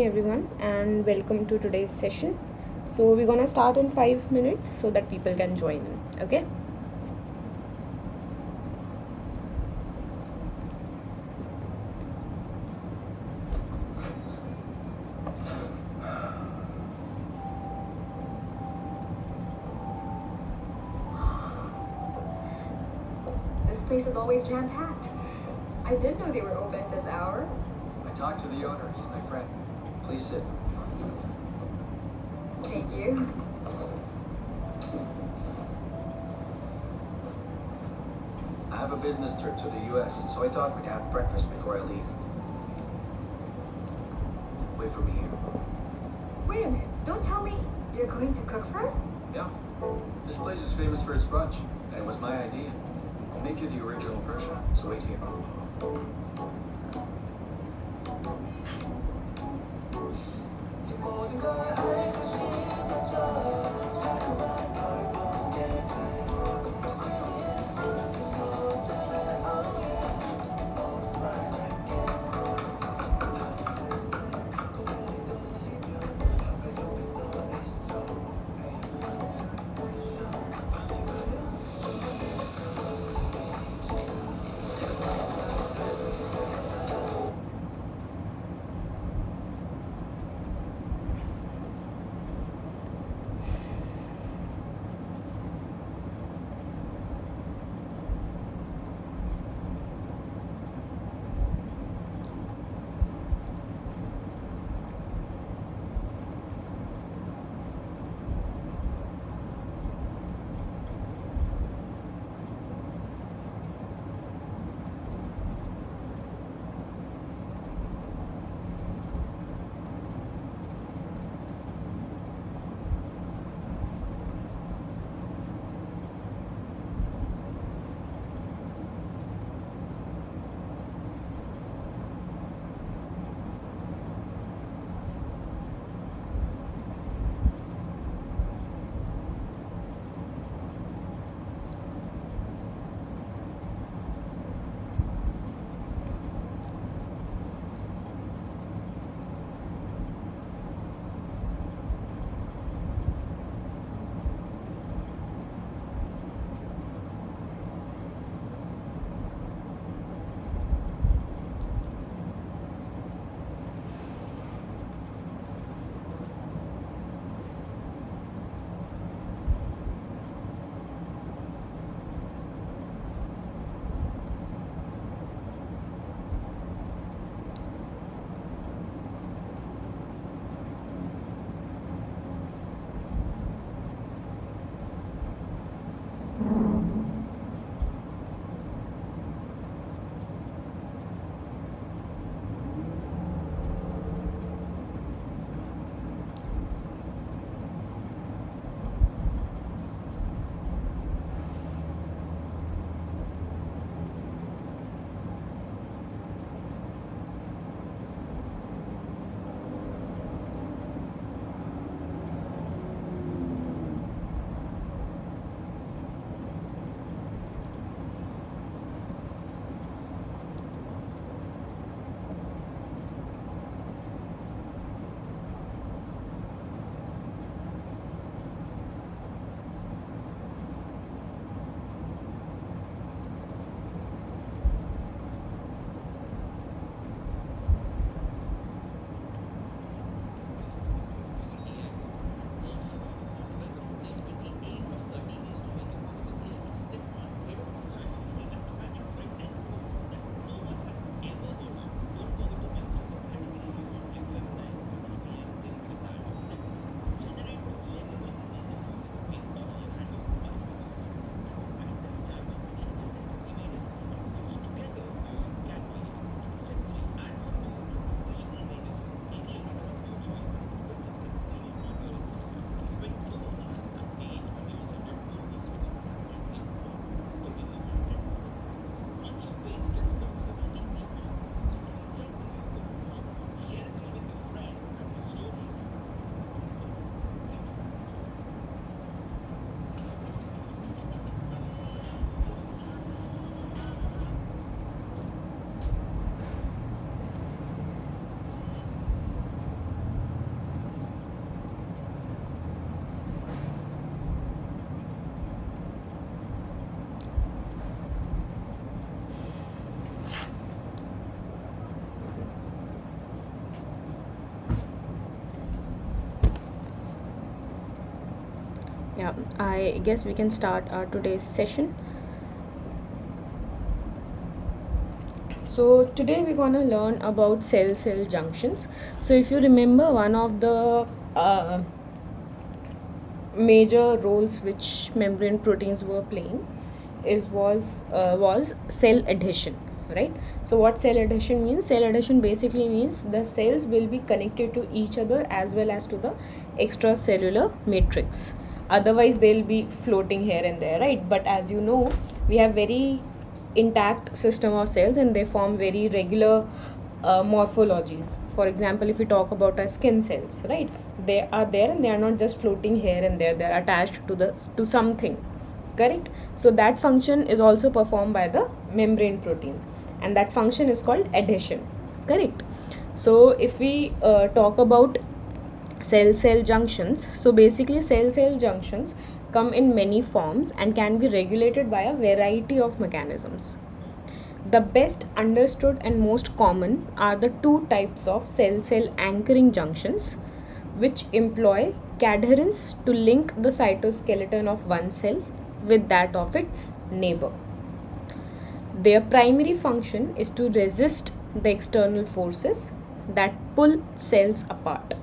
Everyone, and welcome to today's session. So we're gonna start in 5 minutes so that people can join in. Okay. This place is always jam-packed. I didn't know they were open at this hour. I talked to the owner. He's my friend. Please sit. Thank you. I have a business trip to the US, so I thought we'd have breakfast before I leave. Wait for me here. Wait a minute. Don't tell me you're going to cook for us? Yeah. This place is famous for its brunch, and it was my idea. I'll make you the original version, so wait here. Yeah, I guess we can start our today's session. So today we're gonna learn about cell-cell junctions. So if you remember, one of the major roles which membrane proteins were playing was cell adhesion, right? So what cell adhesion means? Cell adhesion basically means the cells will be connected to each other as well as to the extracellular matrix. Otherwise they'll be floating here and there, right? But as you know, we have very intact system of cells and they form very regular morphologies. For example, if we talk about our skin cells, right, they are there and they are not just floating here and there, they are attached to something, correct? So that function is also performed by the membrane proteins, and that function is called adhesion, correct? So if we talk about cell junctions, so basically cell junctions come in many forms and can be regulated by a variety of mechanisms. The best understood and most common are the two types of cell anchoring junctions, which employ cadherins to link the cytoskeleton of one cell with that of its neighbor. Their primary function is to resist the external forces that pull cells apart.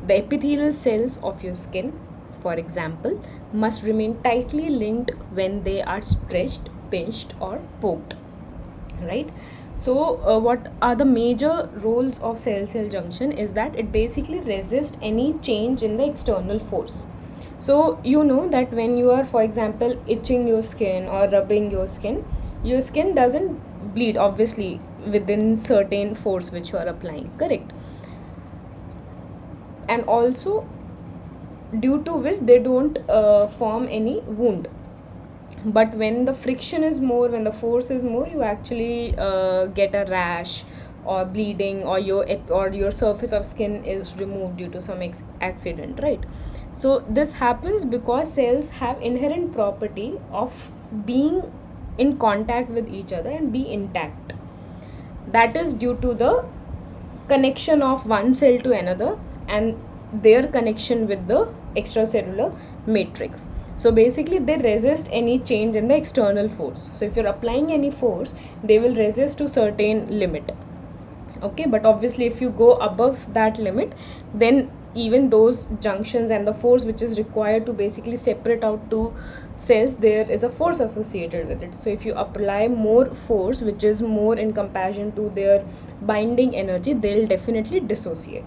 The epithelial cells of your skin, for example, must remain tightly linked when they are stretched, pinched, or poked, right? So what are the major roles of cell junction is that it basically resists any change in the external force. So you know that when you are, for example, itching your skin or rubbing your skin doesn't bleed, obviously, within certain force which you are applying, correct? And also due to which they don't form any wound. But when the friction is more, when the force is more, you actually get a rash or bleeding, or your surface of skin is removed due to some accident, right? So this happens because cells have inherent property of being in contact with each other and be intact. That is due to the connection of one cell to another and their connection with the extracellular matrix. So basically they resist any change in the external force. So if you're applying any force, they will resist to certain limit, okay? But obviously if you go above that limit, then even those junctions and the force which is required to basically separate out two cells, there is a force associated with it. So if you apply more force, which is more in comparison to their binding energy, they'll definitely dissociate,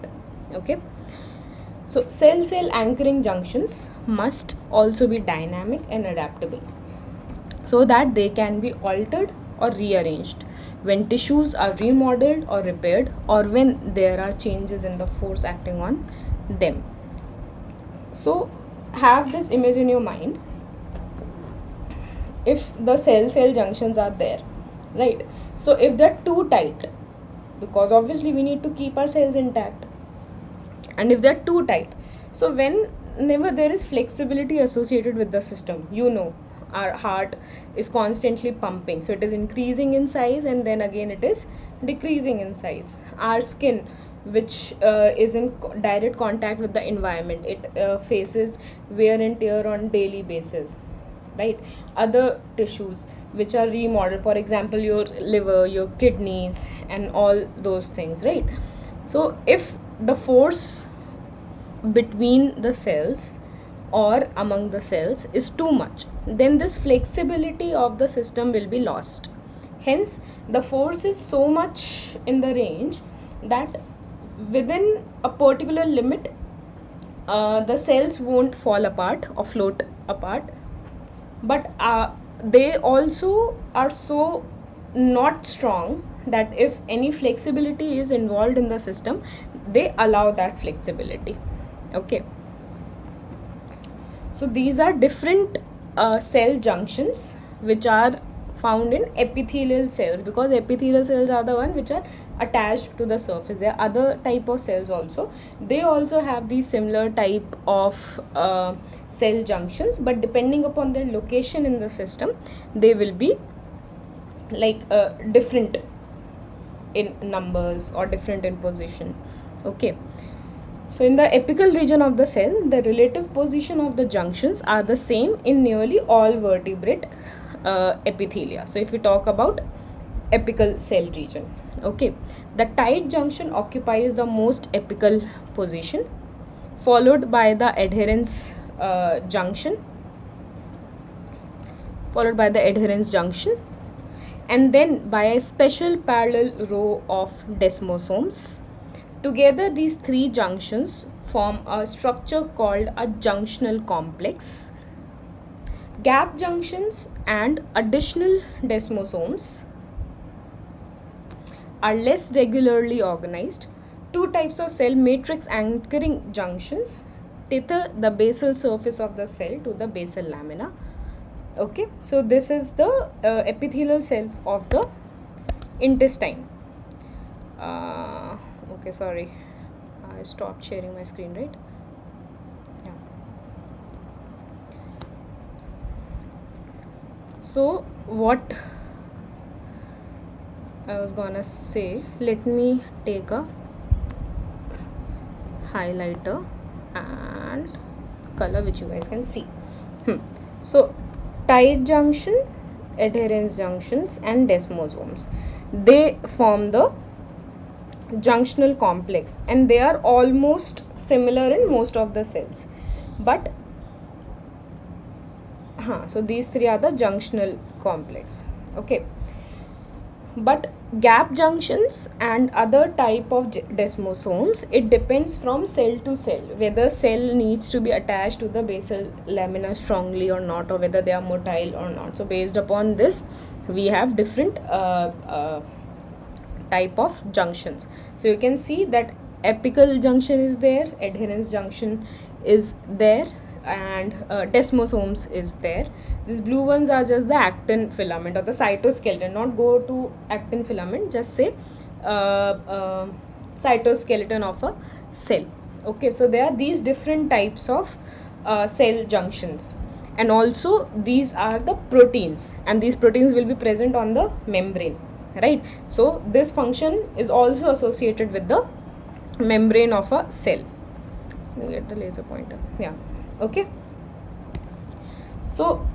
okay? So cell anchoring junctions must also be dynamic and adaptable so that they can be altered or rearranged when tissues are remodeled or repaired, or when there are changes in the force acting on them. So have this image in your mind. If the cell junctions are there, right? So if they're too tight, because obviously we need to keep our cells intact, and if they're too tight, so whenever there is flexibility associated with the system, you know, our heart is constantly pumping, so it is increasing in size and then again it is decreasing in size. Our skin, which is in direct contact with the environment, it faces wear and tear on daily basis, right? Other tissues which are remodeled, for example your liver, your kidneys, and all those things, right? So if the force between the cells or among the cells is too much, then this flexibility of the system will be lost. Hence the force is so much in the range that within a particular limit the cells won't fall apart or float apart, but they also are so not strong that if any flexibility is involved in the system, they allow that flexibility, okay? So these are different cell junctions which are found in epithelial cells, because epithelial cells are the one which are attached to the surface. There are other type of cells also, they also have these similar type of cell junctions, but depending upon their location in the system, they will be like different in numbers or different in position, okay? So in the apical region of the cell, the relative position of the junctions are the same in nearly all vertebrate epithelia. So if we talk about apical cell region, okay, the tight junction occupies the most apical position, followed by the adherence junction, and then by a special parallel row of desmosomes. Together, these three junctions form a structure called a junctional complex. Gap junctions and additional desmosomes are less regularly organized. Two types of cell matrix anchoring junctions tether the basal surface of the cell to the basal lamina. Okay, so this is the epithelial cell of the intestine. Okay, sorry, I stopped sharing my screen, right? Yeah. So what I was gonna say, let me take a highlighter and color which you guys can see. So tight junction, adherence junctions and desmosomes, they form the junctional complex, and they are almost similar in most of the cells, but so these three are the junctional complex. Okay, but gap junctions and other type of desmosomes, it depends from cell to cell whether cell needs to be attached to the basal lamina strongly or not, or whether they are motile or not. So based upon this, we have different type of junctions. So you can see that apical junction is there, adherence junction is there, and desmosomes is there. These blue ones are just the actin filament or the cytoskeleton. Not go to actin filament, just say cytoskeleton of a cell. Okay, so there are these different types of cell junctions, and also these are the proteins, and these proteins will be present on the membrane, right? So this function is also associated with the membrane of a cell. Let me get the laser pointer. Yeah, okay. So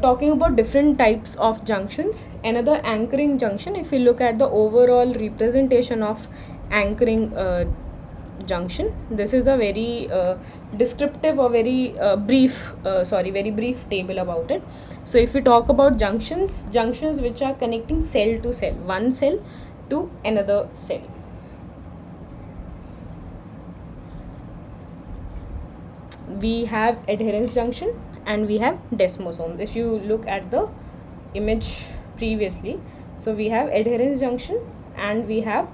talking about different types of junctions, another anchoring junction, if you look at the overall representation of anchoring junction, this is a very descriptive or very brief table about it. So if we talk about junctions which are connecting cell to cell, one cell to another cell. We have adherence junction and we have desmosomes. If you look at the image previously, so we have adherence junction and we have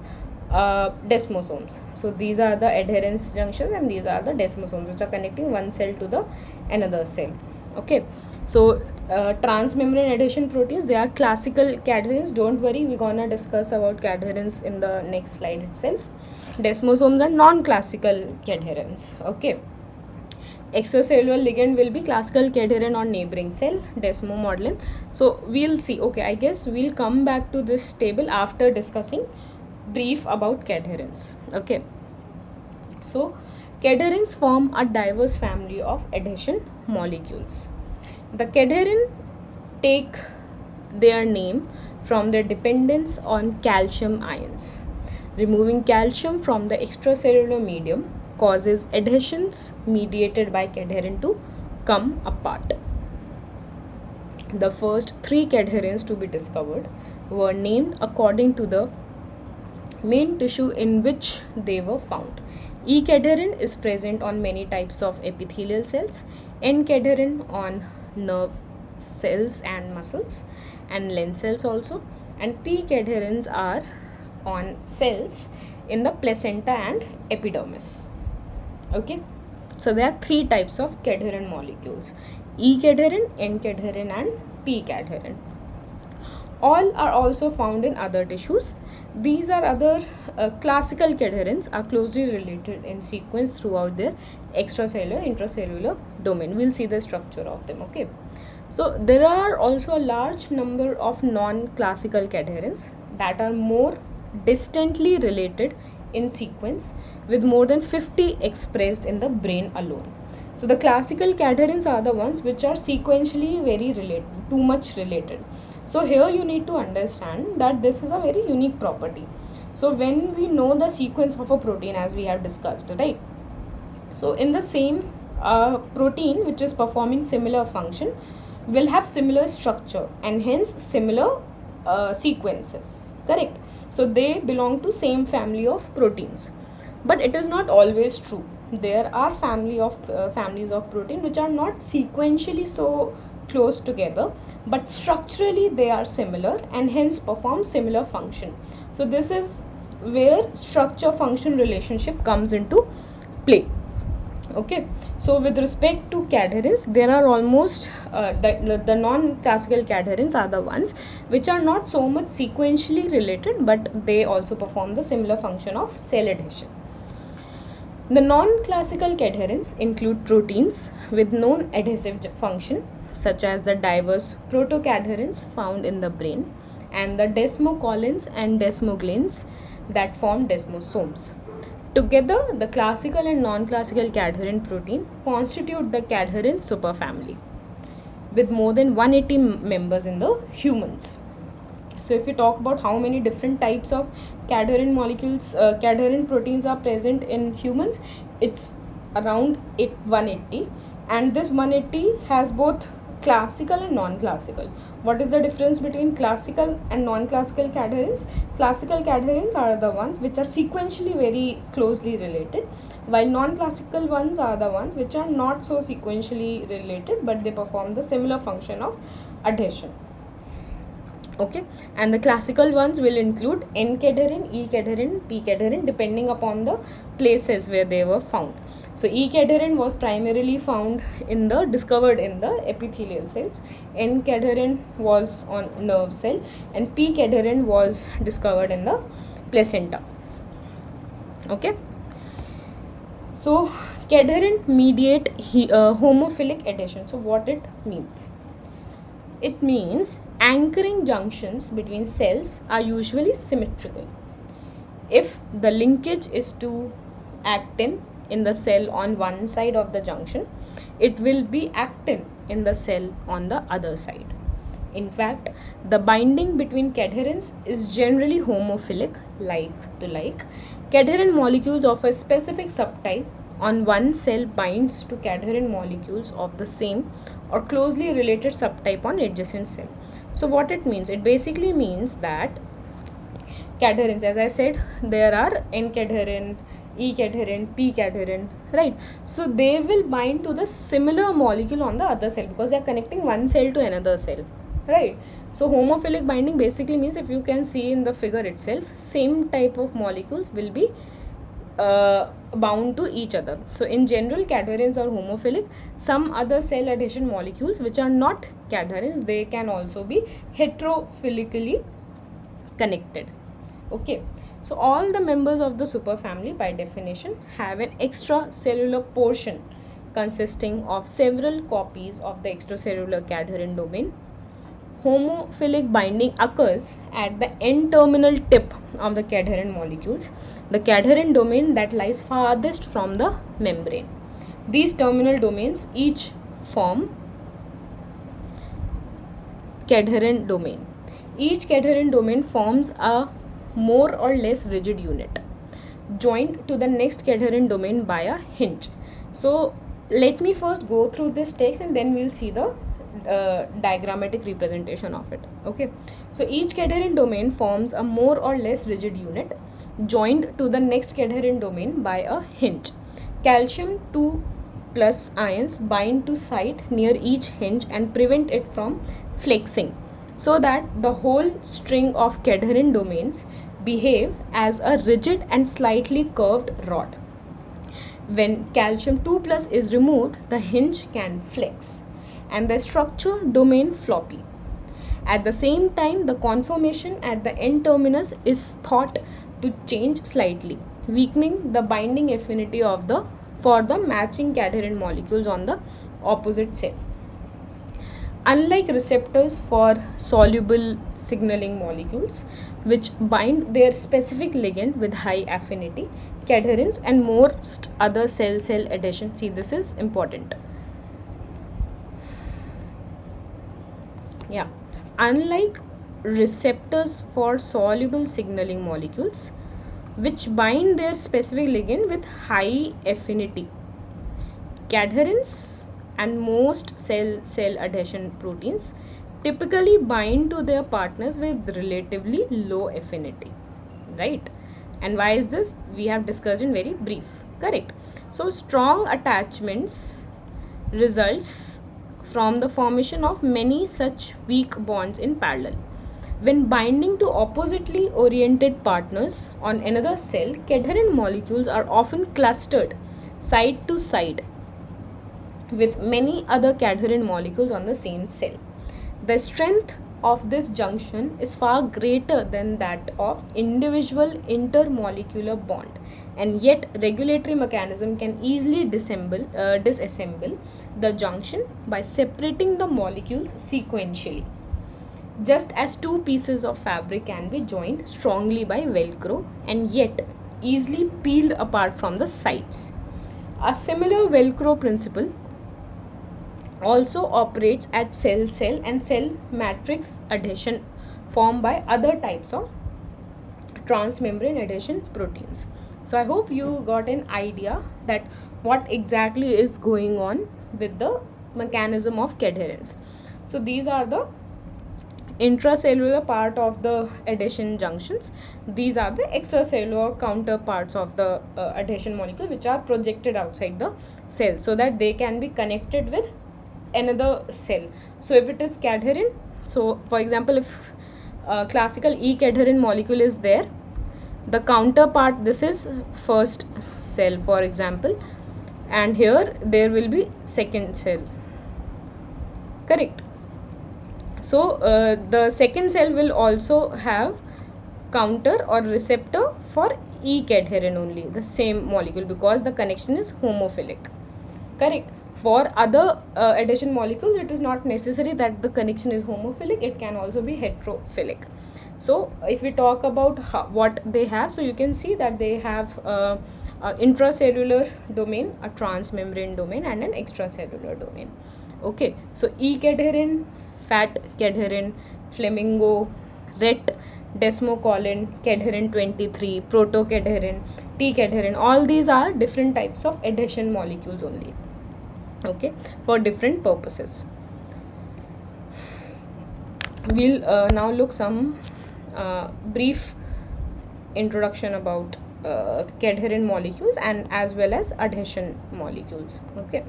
desmosomes. So these are the adherence junctions and these are the desmosomes which are connecting one cell to the another cell. Okay, so transmembrane adhesion proteins, they are classical cadherins. Don't worry, we're gonna discuss about cadherins in the next slide itself. Desmosomes are non-classical cadherins. Okay, extracellular ligand will be classical cadherin on neighboring cell, desmomodulin. So we'll see. Okay, I guess we'll come back to this table after discussing brief about cadherins. Okay, so cadherins form a diverse family of adhesion molecules. The cadherin take their name from their dependence on calcium ions. Removing calcium from the extracellular medium causes adhesions mediated by cadherin to come apart. The first three cadherins to be discovered were named according to the main tissue in which they were found. E cadherin is present on many types of epithelial cells, N cadherin on nerve cells and muscles and lens cells also, and P cadherins are on cells in the placenta and epidermis. Okay, so there are three types of cadherin molecules: E cadherin, N cadherin and P cadherin. All are also found in other tissues. These are other classical cadherins are closely related in sequence throughout their extracellular intracellular domain. We'll see the structure of them. Okay, so there are also a large number of non-classical cadherins that are more distantly related in sequence, with more than 50 expressed in the brain alone. So the classical cadherins are the ones which are sequentially very related, too much related. So here you need to understand that this is a very unique property. So when we know the sequence of a protein, as we have discussed, right? So in the same protein which is performing similar function will have similar structure and hence similar sequences, correct? So they belong to same family of proteins, but it is not always true. There are families of protein which are not sequentially so close together, but structurally they are similar and hence perform similar function. So this is where structure function relationship comes into play. Okay, so with respect to cadherins, there are almost the non-classical cadherins are the ones which are not so much sequentially related, but they also perform the similar function of cell adhesion. The non-classical cadherins include proteins with known adhesive function, such as the diverse protocadherins found in the brain and the desmocollins and desmogleins that form desmosomes. Together, the classical and non-classical cadherin protein constitute the cadherin superfamily, with more than 180 members in the humans. So if we talk about how many different types of cadherin molecules, cadherin proteins are present in humans, it's around 180, and this 180 has both classical and non-classical. What is the difference between classical and non-classical cadherins? Classical cadherins are the ones which are sequentially very closely related, while non-classical ones are the ones which are not so sequentially related, but they perform the similar function of adhesion. Okay, and the classical ones will include N-cadherin, E-cadherin, P-cadherin, depending upon the places where they were found. So E-cadherin was primarily discovered in the epithelial cells, N-cadherin was on nerve cell, and P-cadherin was discovered in the placenta. Okay, so cadherin mediate homophilic adhesion. So what it means? It means anchoring junctions between cells are usually symmetrical. If the linkage is to actin in the cell on one side of the junction, it will be actin in the cell on the other side. In fact, the binding between cadherins is generally homophilic, like to like. Cadherin molecules of a specific subtype on one cell binds to cadherin molecules of the same or closely related subtype on adjacent cell. So what it means? It basically means that cadherins, as I said, there are N-cadherin, E-cadherin, P-cadherin, right? So they will bind to the similar molecule on the other cell because they are connecting one cell to another cell, right? So homophilic binding basically means, if you can see in the figure itself, same type of molecules will be bound to each other. So in general, cadherins are homophilic. Some other cell adhesion molecules which are not cadherins, they can also be heterophilically connected. Okay, so all the members of the superfamily by definition have an extracellular portion consisting of several copies of the extracellular cadherin domain. Homophilic binding occurs at the N-terminal tip of the cadherin molecules, the cadherin domain that lies farthest from the membrane. These terminal domains each form cadherin domain. Each cadherin domain forms a more or less rigid unit joined to the next cadherin domain by a hinge. So let me first go through this text and then we'll see the diagrammatic representation of it. Okay, so each cadherin domain forms a more or less rigid unit joined to the next cadherin domain by a hinge. Calcium 2 plus ions bind to site near each hinge and prevent it from flexing, so that the whole string of cadherin domains behave as a rigid and slightly curved rod. When calcium 2 plus is removed, the hinge can flex and the structure domain floppy. At the same time, the conformation at the N terminus is thought to change slightly, weakening the binding affinity for the matching cadherin molecules on the opposite cell. Unlike receptors for soluble signaling molecules, which bind their specific ligand with high affinity, cadherins, and most other cell-cell adhesion. See, this is important. Yeah, unlike receptors for soluble signaling molecules, which bind their specific ligand with high affinity, cadherins and most cell adhesion proteins typically bind to their partners with relatively low affinity, right? And why is this? We have discussed in very brief, correct? So strong attachments results from the formation of many such weak bonds in parallel. When binding to oppositely oriented partners on another cell, cadherin molecules are often clustered side to side with many other cadherin molecules on the same cell. The strength of this junction is far greater than that of individual intermolecular bond, and yet regulatory mechanism can easily disassemble the junction by separating the molecules sequentially. Just as two pieces of fabric can be joined strongly by Velcro and yet easily peeled apart from the sides. A similar Velcro principle also operates at cell-cell and cell matrix adhesion formed by other types of transmembrane adhesion proteins. So I hope you got an idea that what exactly is going on with the mechanism of cadherins. So these are the intracellular part of the adhesion junctions. These are the extracellular counterparts of the adhesion molecule, which are projected outside the cell so that they can be connected with another cell. So if it is cadherin, so for example, if classical E-cadherin molecule is there, the counterpart, this is first cell for example, and here there will be second cell, correct? So the second cell will also have counter or receptor for E-cadherin only, the same molecule, because the connection is homophilic, correct? For other adhesion molecules, it is not necessary that the connection is homophilic, it can also be heterophilic. So if we talk about what they have, so you can see that they have intracellular domain, a transmembrane domain, and an extracellular domain. Okay, so E-cadherin, fat cadherin, flamingo, ret, desmocolin, cadherin 23, protocadherin, T-cadherin, all these are different types of adhesion molecules only, okay, for different purposes. We'll now look some brief introduction about cadherin molecules and as well as adhesion molecules, okay.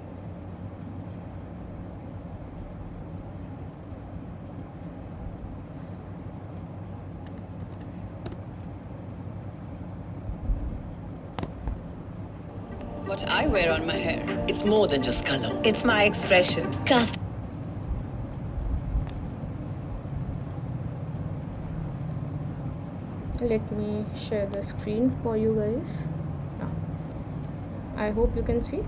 What I wear on my hair. It's more than just color. It's my expression. Cast. Let me share the screen for you guys. I hope you can see.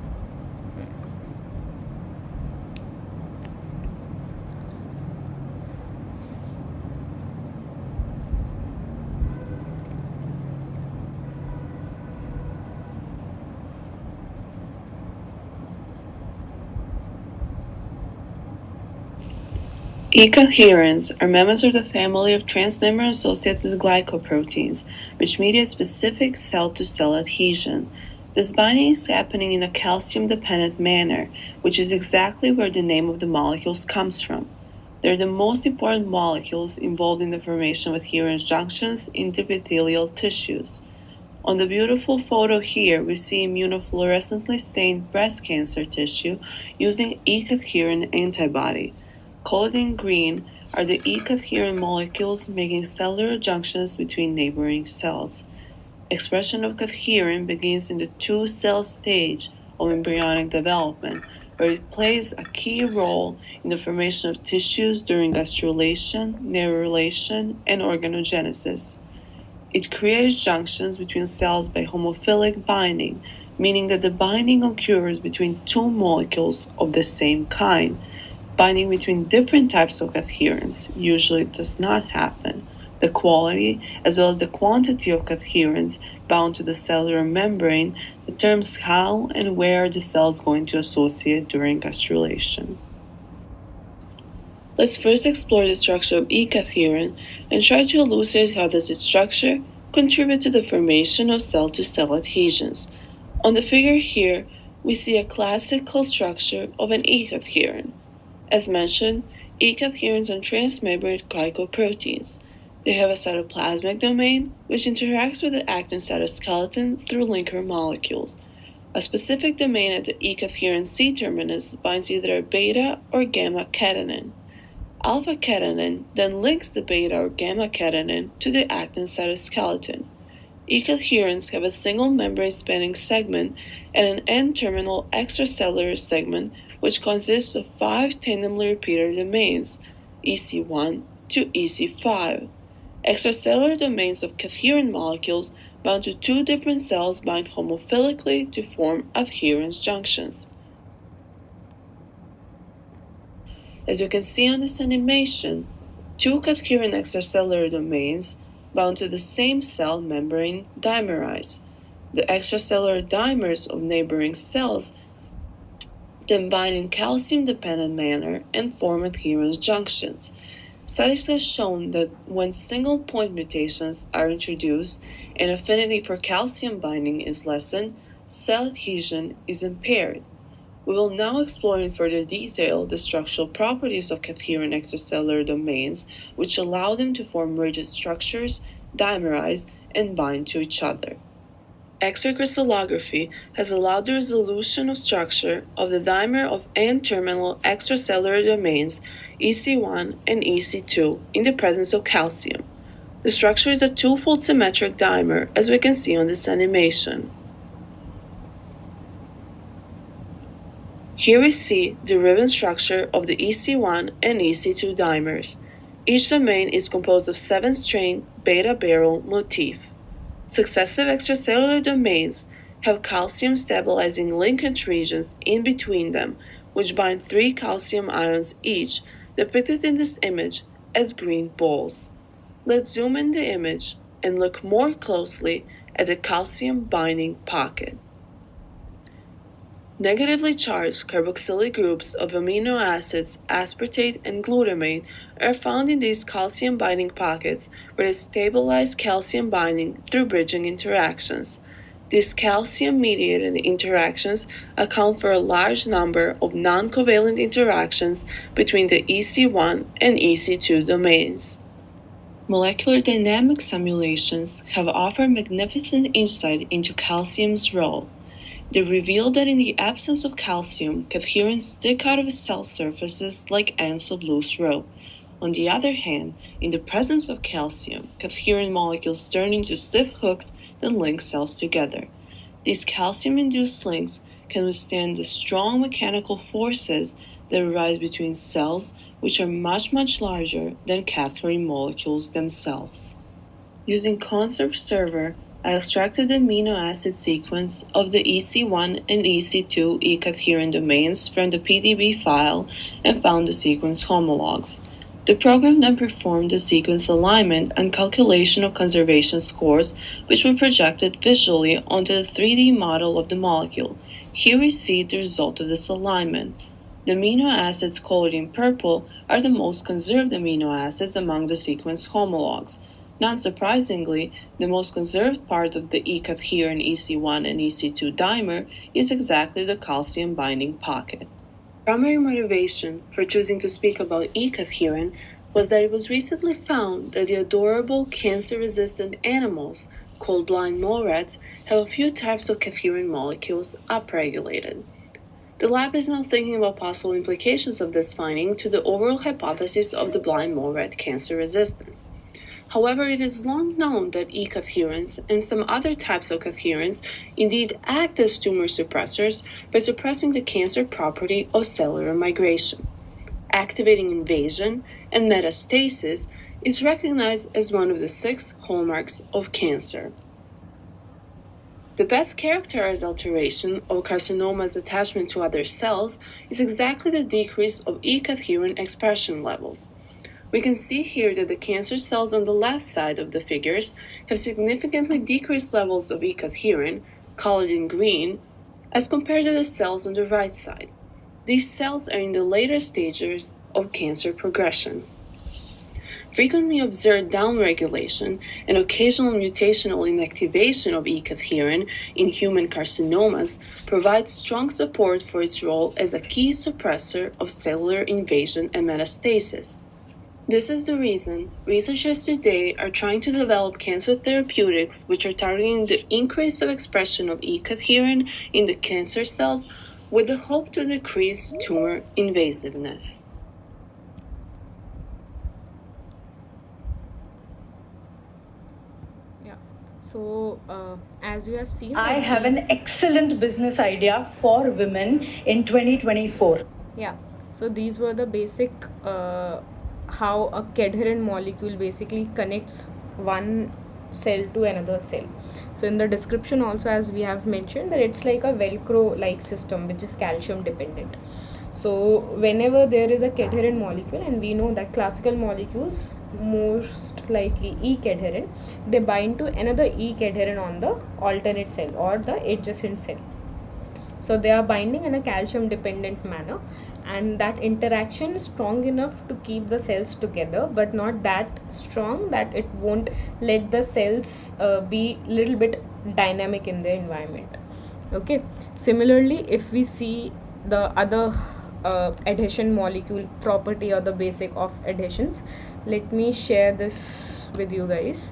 E-cadherins are members of the family of transmembrane-associated glycoproteins, which mediate specific cell-to-cell adhesion. This binding is happening in a calcium-dependent manner, which is exactly where the name of the molecules comes from. They're the most important molecules involved in the formation of adherence junctions in epithelial tissues. On the beautiful photo here, we see immunofluorescently stained breast cancer tissue using E-cadherin antibody. Colored in green are the E-cadherin molecules making cellular junctions between neighboring cells. Expression of cadherin begins in the two-cell stage of embryonic development, where it plays a key role in the formation of tissues during gastrulation, neurulation, and organogenesis. It creates junctions between cells by homophilic binding, meaning that the binding occurs between two molecules of the same kind. Binding between different types of adherents usually does not happen. the quality as well as the quantity of cadherins bound to the cellular membrane determines how and where the cell is going to associate during gastrulation. Let's first explore the structure of E-cadherin and try to elucidate how does its structure contribute to the formation of cell-to-cell adhesions. On the figure here, we see a classical structure of an E-cadherin. As mentioned, E-cadherins are transmembrane glycoproteins. They have a cytoplasmic domain, which interacts with the actin cytoskeleton through linker molecules. A specific domain at the E-cadherin C-terminus binds either a beta or gamma catenin. Alpha-catenin then links the beta or gamma-catenin to the actin cytoskeleton. E-cadherins have a single membrane-spanning segment and an N-terminal extracellular segment which consists of 5 tandemly repeated domains, EC1 to EC5. Extracellular domains of cadherin molecules bound to 2 different cells bind homophilically to form adherens junctions. As you can see on this animation, 2 cadherin extracellular domains bound to the same cell membrane dimerize. The extracellular dimers of neighboring cells then bind in calcium-dependent manner and form adherens junctions. Studies have shown that when single point mutations are introduced and affinity for calcium binding is lessened, cell adhesion is impaired. We will now explore in further detail the structural properties of cadherin extracellular domains, which allow them to form rigid structures, dimerize, and bind to each other. X-ray crystallography has allowed the resolution of structure of the dimer of N-terminal extracellular domains EC1 and EC2 in the presence of calcium. The structure is a twofold symmetric dimer, as we can see on this animation. Here we see the ribbon structure of the EC1 and EC2 dimers. Each domain is composed of 7-strain beta barrel motif. Successive extracellular domains have calcium stabilizing linkage regions in between them, which bind 3 calcium ions each, depicted in this image as green balls. Let's zoom in the image and look more closely at the calcium binding pocket. Negatively charged carboxylic groups of amino acids aspartate and glutamate are found in these calcium binding pockets where they stabilize calcium binding through bridging interactions. These calcium-mediated interactions account for a large number of non-covalent interactions between the EC1 and EC2 domains. Molecular dynamics simulations have offered magnificent insight into calcium's role. They reveal that in the absence of calcium, cadherins stick out of cell surfaces like ends of loose rope. On the other hand, in the presence of calcium, cadherin molecules turn into stiff hooks that link cells together. These calcium-induced links can withstand the strong mechanical forces that arise between cells, which are much larger than cadherin molecules themselves. Using Conserve Server, I extracted the amino acid sequence of the EC1 and EC2 E-cadherin domains from the PDB file and found the sequence homologs. The program then performed the sequence alignment and calculation of conservation scores, which were projected visually onto the 3D model of the molecule. Here we see the result of this alignment. The amino acids colored in purple are the most conserved amino acids among the sequence homologs. Not surprisingly, the most conserved part of the E-cadherin EC1 and EC2 dimer is exactly the calcium binding pocket. Primary motivation for choosing to speak about E-cadherin was that it was recently found that the adorable cancer-resistant animals, called blind mole rats, have a few types of cadherin molecules upregulated. The lab is now thinking about possible implications of this finding to the overall hypothesis of the blind mole rat cancer resistance. However, it is long known that E-cadherins and some other types of cadherins indeed act as tumor suppressors by suppressing the cancer property of cellular migration. Activating invasion and metastasis is recognized as one of the 6 hallmarks of cancer. The best characterized alteration of carcinoma's attachment to other cells is exactly the decrease of E-cadherin expression levels. We can see here that the cancer cells on the left side of the figures have significantly decreased levels of E-cadherin, colored in green, as compared to the cells on the right side. These cells are in the later stages of cancer progression. Frequently observed downregulation and occasional mutational inactivation of E-cadherin in human carcinomas provides strong support for its role as a key suppressor of cellular invasion and metastasis. This is the reason researchers today are trying to develop cancer therapeutics which are targeting the increase of expression of E-cadherin in the cancer cells with the hope to decrease tumor invasiveness. Yeah. So, as you have seen, I that have these- an excellent business idea for women in 2024. Yeah, so these were the basic how a cadherin molecule basically connects one cell to another cell. So in the description also, as we have mentioned, that it's like a velcro like system which is calcium dependent. So whenever there is a cadherin molecule, and we know that classical molecules, most likely E-cadherin, they bind to another E-cadherin on the alternate cell or the adjacent cell. So they are binding in a calcium dependent manner, and that interaction is strong enough to keep the cells together, but not that strong that it won't let the cells be little bit dynamic in the environment. Okay, similarly, if we see the other adhesion molecule property or the basic of adhesions, let me share this with you guys.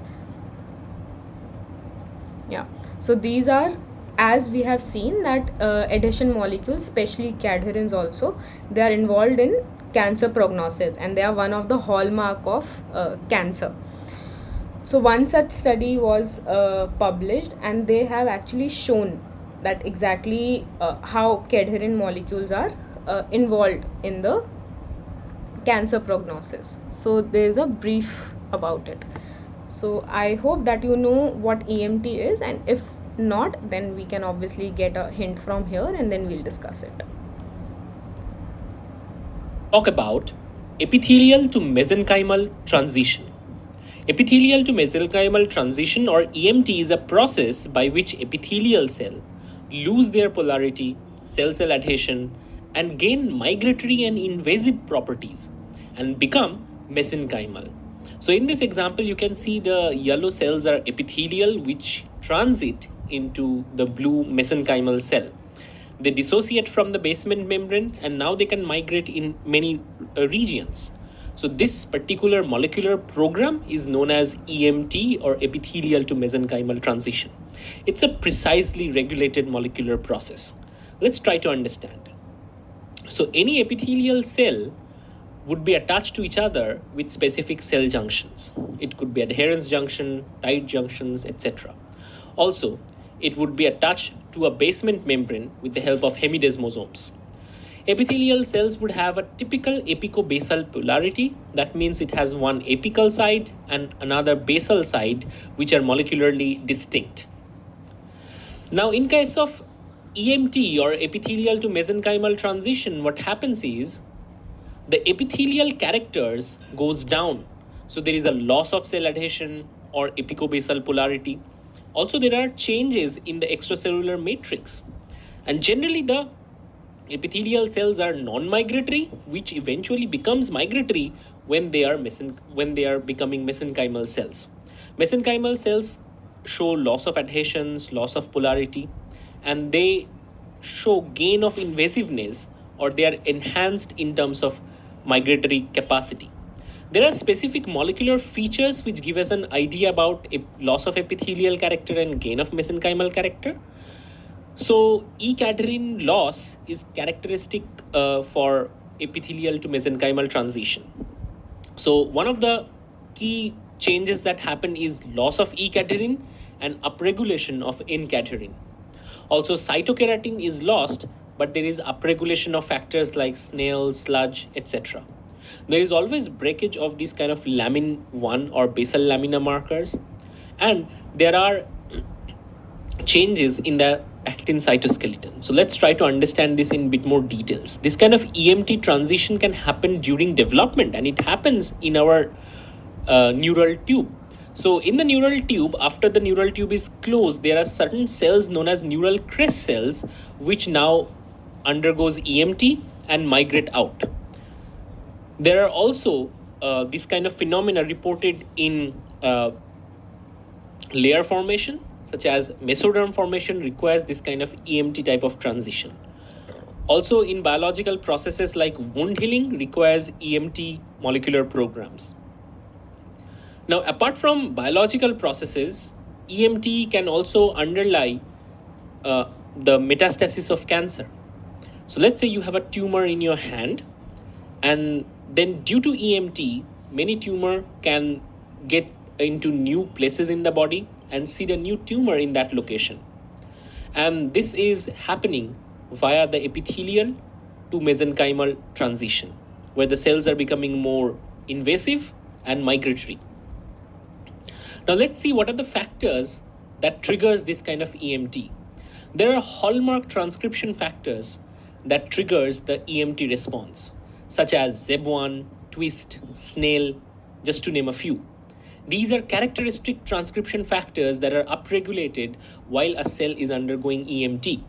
Yeah, so these are, as we have seen, that adhesion molecules, especially cadherins also, they are involved in cancer prognosis, and they are one of the hallmark of cancer. So one such study was published, and they have actually shown that exactly how cadherin molecules are involved in the cancer prognosis. So there is a brief about it. So I hope that you know what EMT is, and if not, then we can obviously get a hint from here, and then we'll discuss it. Talk about epithelial to mesenchymal transition. Epithelial to mesenchymal transition, or EMT, is a process by which epithelial cell lose their polarity, cell-cell adhesion, and gain migratory and invasive properties and become mesenchymal. So in this example, you can see the yellow cells are epithelial, which transit into the blue mesenchymal cell. They dissociate from the basement membrane, and now they can migrate in many regions. So this particular molecular program is known as EMT, or epithelial to mesenchymal transition. It's a precisely regulated molecular process. Let's try to understand. So any epithelial cell would be attached to each other with specific cell junctions. It could be adherence junction, tight junctions, etc. Also, it would be attached to a basement membrane with the help of hemidesmosomes. Epithelial cells would have a typical apico-basal polarity. That means it has one apical side and another basal side, which are molecularly distinct. Now, in case of EMT, or epithelial to mesenchymal transition, what happens is the epithelial characters goes down. So there is a loss of cell adhesion or apico-basal polarity. Also, there are changes in the extracellular matrix. And generally, the epithelial cells are non-migratory, which eventually becomes migratory when they are becoming mesenchymal cells. Mesenchymal cells show loss of adhesions, loss of polarity, and they show gain of invasiveness, or they are enhanced in terms of migratory capacity. There are specific molecular features which give us an idea about a loss of epithelial character and gain of mesenchymal character. So E-cadherin loss is characteristic for epithelial to mesenchymal transition. So one of the key changes that happen is loss of E-cadherin and upregulation of N-cadherin. Also, cytokeratin is lost, but there is upregulation of factors like snail, sludge, etc. There is always breakage of these kind of lamin 1 or basal lamina markers, and there are changes in the actin cytoskeleton. So let's try to understand this in a bit more details. This kind of EMT transition can happen during development, and it happens in our neural tube. So in the neural tube, after the neural tube is closed, there are certain cells known as neural crest cells, which now undergoes EMT and migrate out. There are also this kind of phenomena reported in layer formation, such as mesoderm formation requires this kind of EMT type of transition. Also in biological processes like wound healing requires EMT molecular programs. Now, apart from biological processes, EMT can also underlie the metastasis of cancer. So let's say you have a tumor in your hand, and then due to EMT, many tumor can get into new places in the body and seed a new tumor in that location. And this is happening via the epithelial to mesenchymal transition, where the cells are becoming more invasive and migratory. Now let's see what are the factors that triggers this kind of EMT. There are hallmark transcription factors that triggers the EMT response, such as ZEB1, TWIST, SNAIL, just to name a few. These are characteristic transcription factors that are upregulated while a cell is undergoing EMT.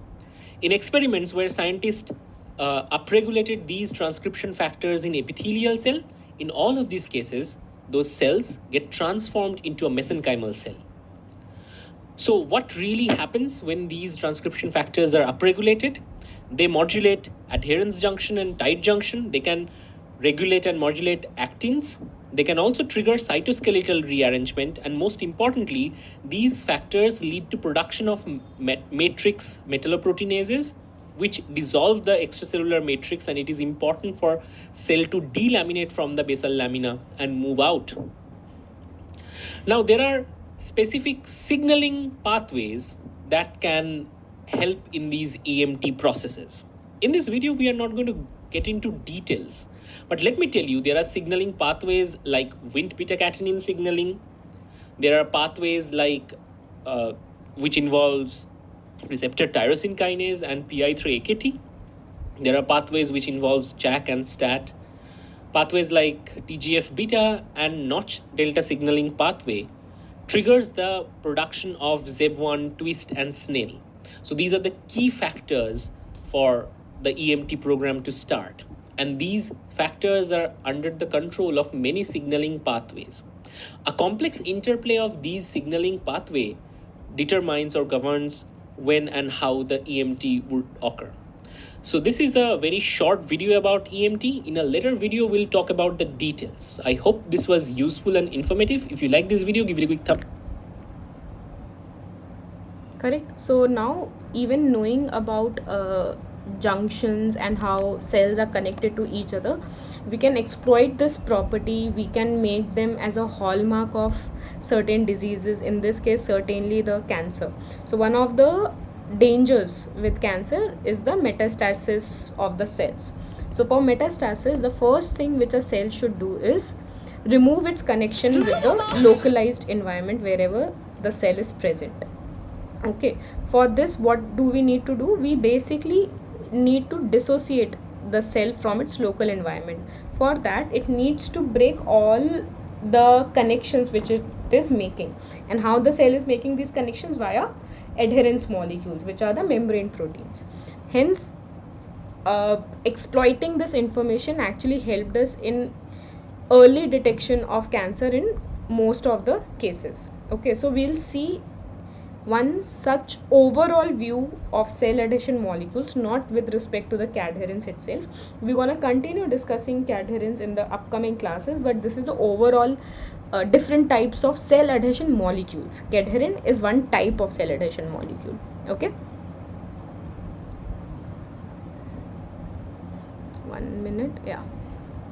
In experiments where scientists upregulated these transcription factors in epithelial cell, in all of these cases, those cells get transformed into a mesenchymal cell. So what really happens when these transcription factors are upregulated? They modulate adherence junction and tight junction. They can regulate and modulate actins. They can also trigger cytoskeletal rearrangement, and most importantly, these factors lead to production of matrix metalloproteinases, which dissolve the extracellular matrix, and it is important for cell to delaminate from the basal lamina and move out. Now, there are specific signaling pathways that can help in these EMT processes. In this video, we are not going to get into details, but let me tell you, there are signaling pathways like Wnt beta-catenin signaling. There are pathways like which involves receptor tyrosine kinase and PI3-AKT. There are pathways which involves JAK and STAT. Pathways like TGF-beta and Notch delta signaling pathway triggers the production of ZEB1, TWIST, and SNAIL. So these are the key factors for the EMT program to start. And these factors are under the control of many signaling pathways. A complex interplay of these signaling pathway determines or governs when and how the EMT would occur. So this is a very short video about EMT. In a later video, we'll talk about the details. I hope this was useful and informative. If you like this video, give it a quick thumb. Correct. So now, even knowing about junctions and how cells are connected to each other, we can exploit this property. We can make them as a hallmark of certain diseases, in this case certainly the cancer. So one of the dangers with cancer is the metastasis of the cells. So for metastasis, the first thing which a cell should do is remove its connection with the localized environment wherever the cell is present. Okay, for this, what do we need to do? We basically need to dissociate the cell from its local environment. For that, it needs to break all the connections which it is making. And how the cell is making these connections? Via adherence molecules, which are the membrane proteins. Hence, exploiting this information actually helped us in early detection of cancer in most of the cases. Okay, so we'll see one such overall view of cell adhesion molecules, not with respect to the cadherins itself. We're going to continue discussing cadherins in the upcoming classes, but this is the overall different types of cell adhesion molecules. Cadherin is one type of cell adhesion molecule. Okay, 1 minute. Yeah.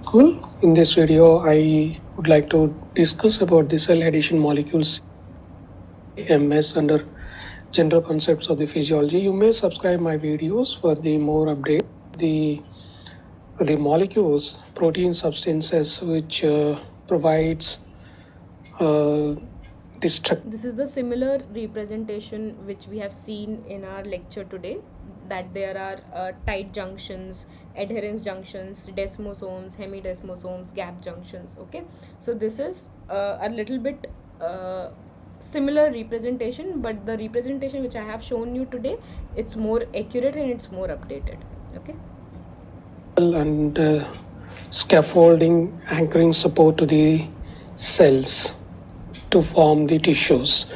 Cool. In this video, I would like to discuss about the cell adhesion molecules, MS, under general concepts of the physiology. You may subscribe my videos for the more update. The molecules, protein substances which provides the structure. This is the similar representation which we have seen in our lecture today, that there are tight junctions, adherence junctions, desmosomes, hemidesmosomes, gap junctions. Okay, so this is a little bit similar representation, but the representation which I have shown you today, it's more accurate and it's more updated. Okay. And scaffolding anchoring support to the cells to form the tissues.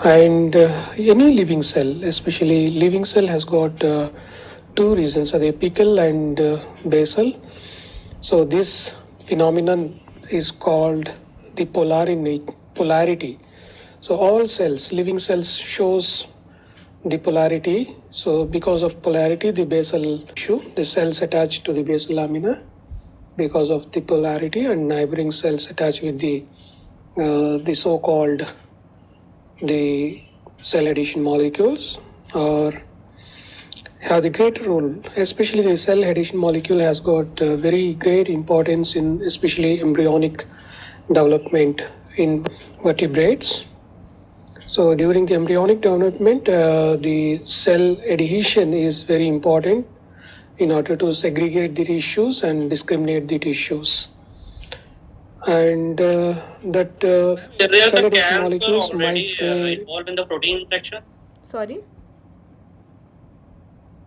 And any living cell, especially living cell, has got two reasons, the apical and basal. So this phenomenon is called the polarity. So all cells, living cells, shows the polarity. So because of polarity, the basal tissue, the cells attached to the basal lamina because of the polarity, and neighboring cells attached with the so-called the cell adhesion molecules, or have the great role. Especially the cell adhesion molecule has got very great importance in especially embryonic development in vertebrates. So during the embryonic development, the cell adhesion is very important in order to segregate the tissues and discriminate the tissues. And that cell adhesion molecules might involved in the protein interaction. Sorry,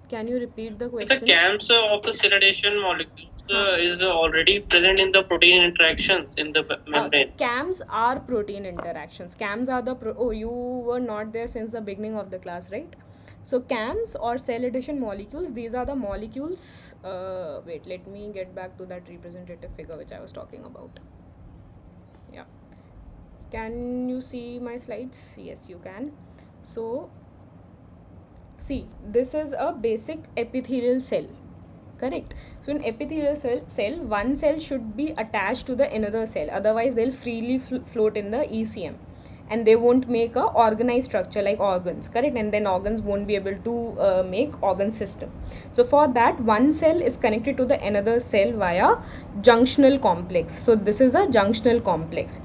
can you repeat the The question? CAMs of the cell adhesion molecules is already present in the protein interactions in the membrane. CAMs are protein interactions. CAMs are the oh, you were not there since the beginning of the class, right? So CAMs or cell adhesion molecules, these are the molecules. Wait, let me get back to that representative figure which I was talking about. Yeah, can you see my slides? Yes, you can. So see, this is a basic epithelial cell, correct? So in epithelial cell, one cell should be attached to the another cell, otherwise they'll freely float in the ECM and they won't make a organized structure like organs, correct? And then organs won't be able to make organ system. So for that, one cell is connected to the another cell via junctional complex. So this is a junctional complex.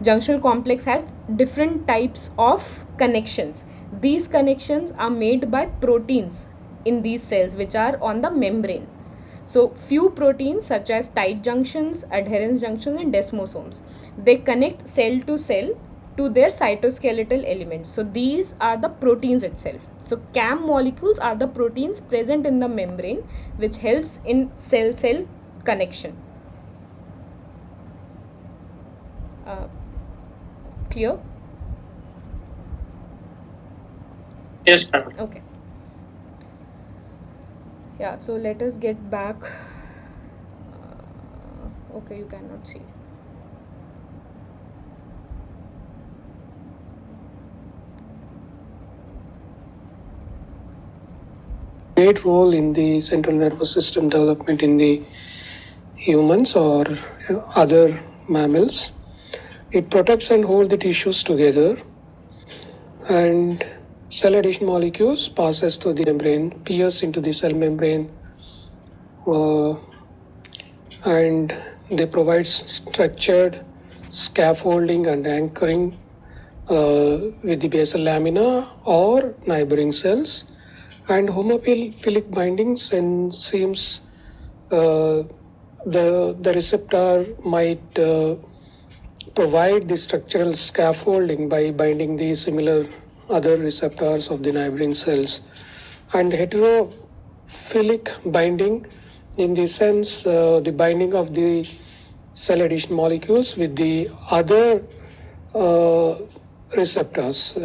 Junctional complex has different types of connections. These connections are made by proteins in these cells which are on the membrane. So few proteins such as tight junctions, adherence junctions and desmosomes, they connect cell to cell to their cytoskeletal elements. So these are the proteins itself. So CAM molecules are the proteins present in the membrane which helps in cell-cell connection. Clear? Yes, ma'am. Okay. Yeah, so let us get back. Okay, you cannot see. Great role in the central nervous system development in the humans or other mammals. It protects and holds the tissues together, and cell adhesion molecules passes through the membrane, pierce into the cell membrane, and they provide structured scaffolding and anchoring with the basal lamina or neighboring cells, and homophilic bindings enzymes. The receptor might provide the structural scaffolding by binding the similar other receptors of the neighboring cells, and heterophilic binding in the sense the binding of the cell adhesion molecules with the other receptors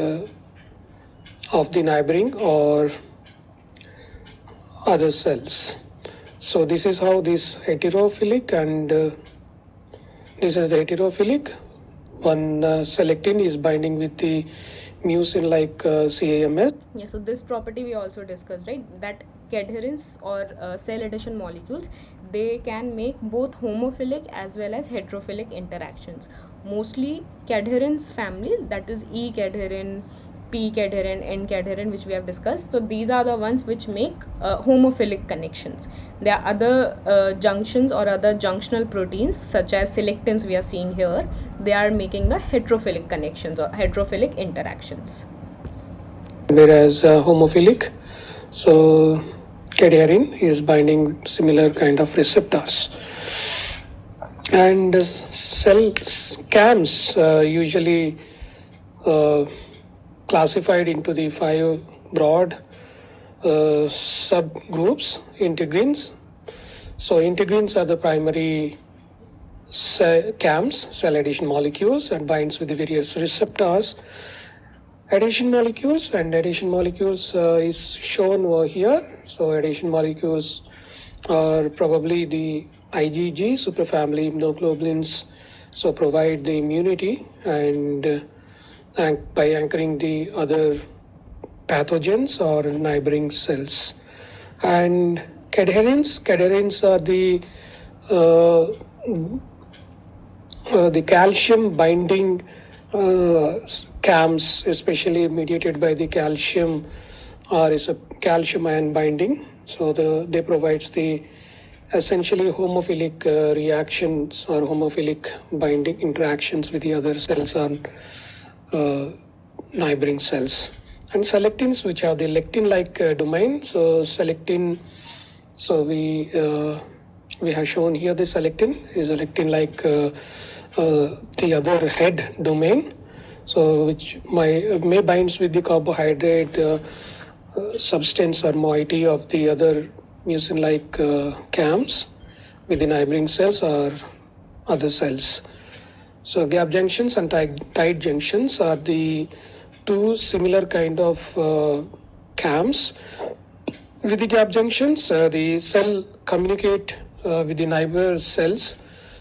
of the neighboring or other cells. So this is how this heterophilic and this is the heterophilic. One selectin is binding with the mucin like CAMS. Yeah, so this property we also discussed, right? That cadherins or cell adhesion molecules, they can make both homophilic as well as heterophilic interactions. Mostly cadherins family, that is E cadherin, peak adherent, end adherent, which we have discussed. So these are the ones which make homophilic connections. There are other junctions or other junctional proteins such as selectins we are seeing here. They are making the heterophilic connections or heterophilic interactions. Whereas homophilic, so cadherin is binding similar kind of receptors. And cell CAMs usually classified into the 5 broad subgroups. Integrins. So integrins are the primary CAMs, cell adhesion molecules, and binds with the various receptors. Adhesion molecules is shown over here. So adhesion molecules are probably the IgG superfamily immunoglobulins, so provide the immunity and by anchoring the other pathogens or neighboring cells. And cadherins are the calcium binding CAMs, especially mediated by the calcium, or is a calcium ion binding. So they provides the essentially homophilic reactions or homophilic binding interactions with the other cells on neighboring cells. And selectins, which have the lectin-like domain. So selectin, so we have shown here the selectin is a lectin-like the other head domain, so which may binds with the carbohydrate substance or moiety of the other mucin-like CAMs with the neighboring cells or other cells. So gap junctions and tight junctions are the 2 similar kind of CAMs. With the gap junctions, the cell communicate with the neighbor cells,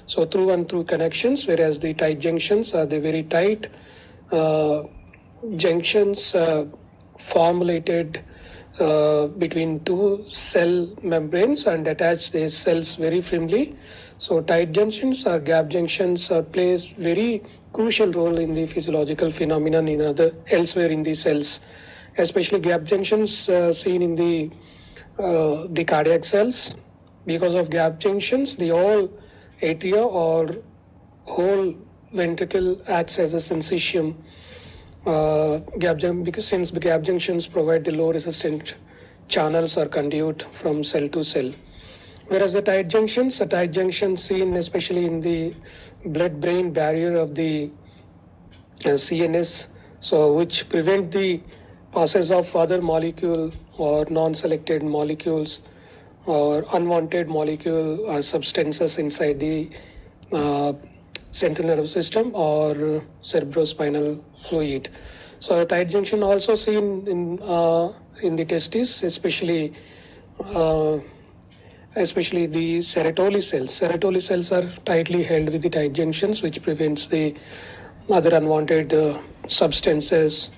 so through and through connections, whereas the tight junctions are the very tight junctions formulated between 2 cell membranes and attach the cells very firmly. So tight junctions or gap junctions plays very crucial role in the physiological phenomenon in elsewhere in the cells, especially gap junctions seen in the cardiac cells. Because of gap junctions, the whole atria or whole ventricle acts as a syncytium. Because since the gap junctions provide the low resistant channels or conduit from cell to cell. Whereas the tight junctions seen especially in the blood-brain barrier of the CNS, so which prevent the passage of other molecule or non-selected molecules or unwanted molecule or substances inside the central nervous system or cerebrospinal fluid. So tight junction also seen in the testes, especially the Sertoli cells. Sertoli cells are tightly held with the tight junctions, which prevents the other unwanted substances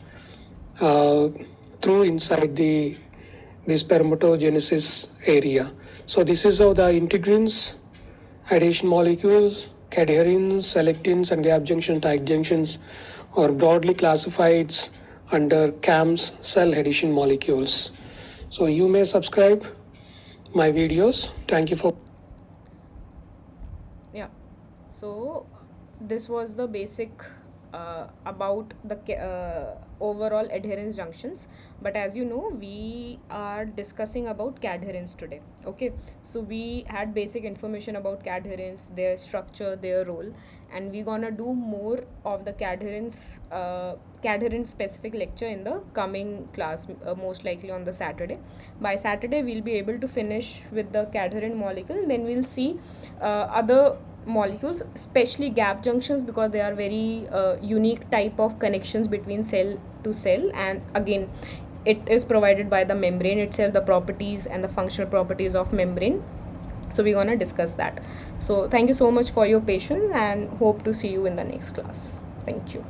through inside the spermatogenesis area. So this is how the integrins, adhesion molecules, cadherins, selectins, and gap junction, tight junctions are broadly classified under CAMs, cell adhesion molecules. So you may subscribe my videos. Thank you for. Yeah, so this was the basic about the overall adherence junctions, but as you know, we are discussing about cadherins today. Okay, so we had basic information about cadherins, their structure, their role, and we're gonna do more of the cadherins specific lecture in the coming class, most likely on the Saturday. By Saturday we'll be able to finish with the cadherin molecule, then we'll see other molecules, especially gap junctions, because they are very unique type of connections between cell to cell, and again it is provided by the membrane itself, the properties and the functional properties of membrane. So we're going to discuss that. So thank you so much for your patience and hope to see you in the next class. Thank you.